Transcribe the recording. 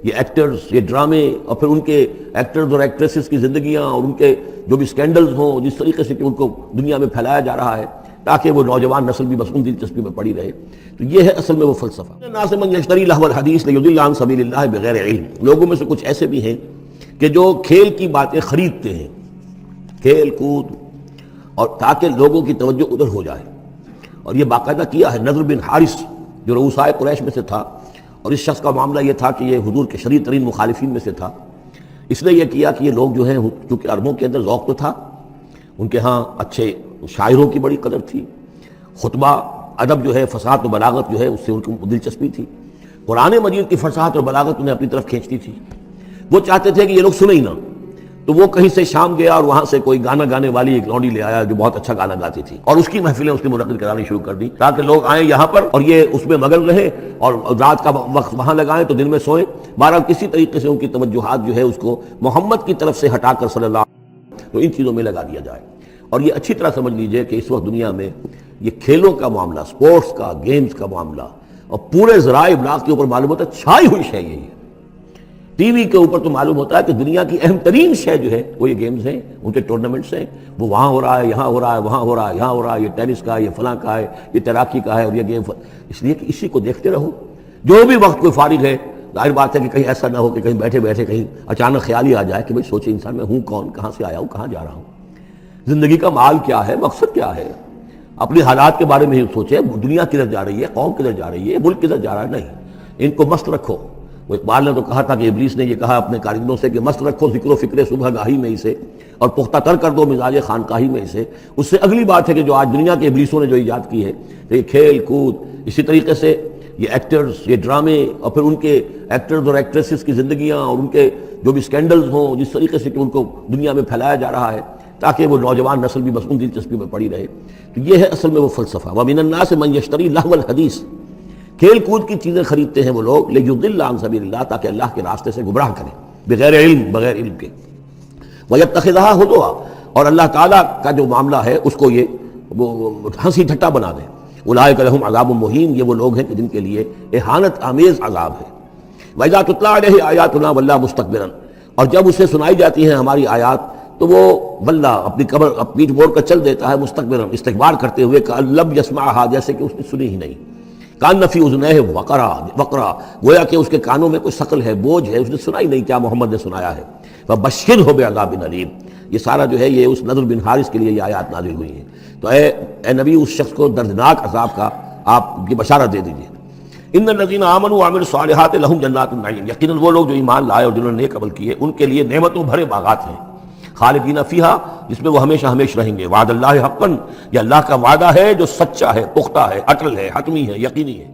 یہ ایکٹرز، یہ ڈرامے، اور پھر ان کے ایکٹرز اور ایکٹریسز کی زندگیاں اور ان کے جو بھی سکینڈلز ہوں، جس طریقے سے کہ ان کو دنیا میں پھیلایا جا رہا ہے تاکہ وہ نوجوان نسل بھی بس ان دلچسپی میں پڑی رہے. تو یہ ہے اصل میں وہ فلسفہ. الناس من یشتری لہو الحدیث لیضل عن سبیل اللہ بغیر علم. لوگوں میں سے کچھ ایسے بھی ہیں کہ جو کھیل کی باتیں خریدتے ہیں، کھیل کود، اور تاکہ لوگوں کی توجہ ادھر ہو جائے. اور یہ باقاعدہ کیا ہے. نضر بن حارث جو رؤسائے قریش میں سے تھا، اور اس شخص کا معاملہ یہ تھا کہ یہ حضور کے شدید ترین مخالفین میں سے تھا. اس نے یہ کیا کہ یہ لوگ جو ہیں، چونکہ عربوں کے اندر ذوق تو تھا، ان کے ہاں اچھے شاعروں کی بڑی قدر تھی، خطبہ ادب جو ہے، فصاحت و بلاغت جو ہے اس سے ان کو دلچسپی تھی. قرآن مجید کی فصاحت اور بلاغت انہیں اپنی طرف کھینچتی تھی. وہ چاہتے تھے کہ یہ لوگ سنیں ہی نہ. تو وہ کہیں سے شام گیا اور وہاں سے کوئی گانا گانے والی ایک لونڈی لے آیا جو بہت اچھا گانا گاتی تھی، اور اس کی محفلیں اس نے منعقد کرانی شروع کر دی تاکہ لوگ آئیں یہاں پر اور یہ اس میں مگن رہے اور رات کا وقت وہاں لگائیں تو دن میں سوئیں. بہرحال کسی طریقے سے ان کی توجہات جو ہے اس کو محمد کی طرف سے ہٹا کر صلی اللہ علیہ وسلم تو ان چیزوں میں لگا دیا جائے. اور یہ اچھی طرح سمجھ لیجئے کہ اس وقت دنیا میں یہ کھیلوں کا معاملہ، سپورٹس کا، گیمز کا معاملہ، اور پورے ذرائع ابلاغ کے اوپر معلوم ہوتا ہے چھائی ہوئی شے یہی ہے. ٹی وی کے اوپر تو معلوم ہوتا ہے کہ دنیا کی اہم ترین شے جو ہے وہ یہ گیمز ہیں، ان کے ٹورنامنٹس ہیں. وہ وہاں ہو رہا ہے، یہاں ہو رہا ہے، وہاں ہو رہا ہے، یہاں ہو رہا ہے، یہ ٹینس کا ہے، یہ فلاں کا ہے، یہ تیراکی کا ہے، اور یہ گیم. اس لیے کہ اسی کو دیکھتے رہو. جو بھی وقت کوئی فارغ ہے، ظاہر بات ہے کہ کہیں ایسا نہ ہو کہ کہیں بیٹھے بیٹھے کہیں اچانک خیال ہی آ جائے کہ بھئی سوچے انسان میں ہوں کون، کہاں سے آیا ہوں، کہاں جا رہا ہوں، زندگی کا مال کیا ہے، مقصد کیا ہے. اپنی حالات کے بارے میں ہی سوچے. دنیا کدھر جا رہی ہے، قوم کدھر جا رہی ہے، ملک کدھر جا رہا ہے. نہیں، ان کو مست رکھو. وہ اقبال نے تو کہا تھا کہ ابلیس نے یہ کہا اپنے کارندوں سے کہ مست رکھو ذکر و فکر صبح گاہی میں اسے، اور پختہ تر کر دو مزاج خانقاہی میں اسے. اس سے اگلی بات ہے کہ جو آج دنیا کے ابلیسوں نے جو ایجاد کی ہے، یہ کھیل کود، اسی طریقے سے یہ ایکٹرز، یہ ڈرامے، اور پھر ان کے ایکٹرز اور ایکٹریسز کی زندگیاں اور ان کے جو بھی سکینڈلز ہوں، جس طریقے سے کہ ان کو دنیا میں پھیلایا جا رہا ہے تاکہ وہ نوجوان نسل بھی بس ان دلچسپی میں پڑی رہے. تو یہ ہے اصل میں وہ فلسفہ. وَمِنَ النَّاسِ مَن يَشْتَرِي لَهْوَ الْحَدِيثِ. کھیل کود کی چیزیں خریدتے ہیں وہ لوگ لِيُضِلَّ عَن سَبِيلِ اللَّهِ، تاکہ اللہ کے راستے سے گمراہ کریں، بغیر علم، بغیر علم کے. وَيَتَّخِذَهَا هُزُوًا، اور اللہ تعالیٰ کا جو معاملہ ہے اس کو یہ ہنسی ٹھٹا بنا دیں. اولئک لہم عذاب مہین، یہ وہ لوگ ہیں کہ جن کے لیے اہانت آمیز عذاب ہے. وَإِذَا تُتْلَىٰ عَلَيْهِ آيَاتُنَا وَلَّىٰ مُسْتَكْبِرًا، اور جب اسے سنائی جاتی ہیں ہماری آیات تو وہ ولّا اپنی قبر پیٹھ موڑ کر چل دیتا ہے، مستکبرا استکبار کرتے ہوئے، کأن لم یسمعھا، جیسے کہ اس نے سنی ہی نہیں. کان فی اذنیہ وقرا، گویا کہ اس کے کانوں میں کوئی ثقل ہے، بوجھ ہے، اس نے سنا ہی نہیں کیا محمد نے سنایا ہے. فبشرہ بعذاب علیم، یہ سارا جو ہے یہ اس نضر بن حارث کے لیے یہ آیات نازل ہوئی ہیں. تو اے نبی اس شخص کو دردناک عذاب کا آپ کی بشارت دے دیجیے. ان الذین آمنوا وعملوا الصالحات لہم جنات النعیم، یقیناً وہ لوگ جو ایمان لائے اور جنہوں نے نیک عمل کیے ان کے لیے نعمتوں بھرے باغات ہیں، خالدین فیہا، جس میں وہ ہمیشہ ہمیشہ رہیں گے. وعد اللہ حقا، یہ اللہ کا وعدہ ہے جو سچا ہے، پختہ ہے، اٹل ہے، حتمی ہے، یقینی ہے.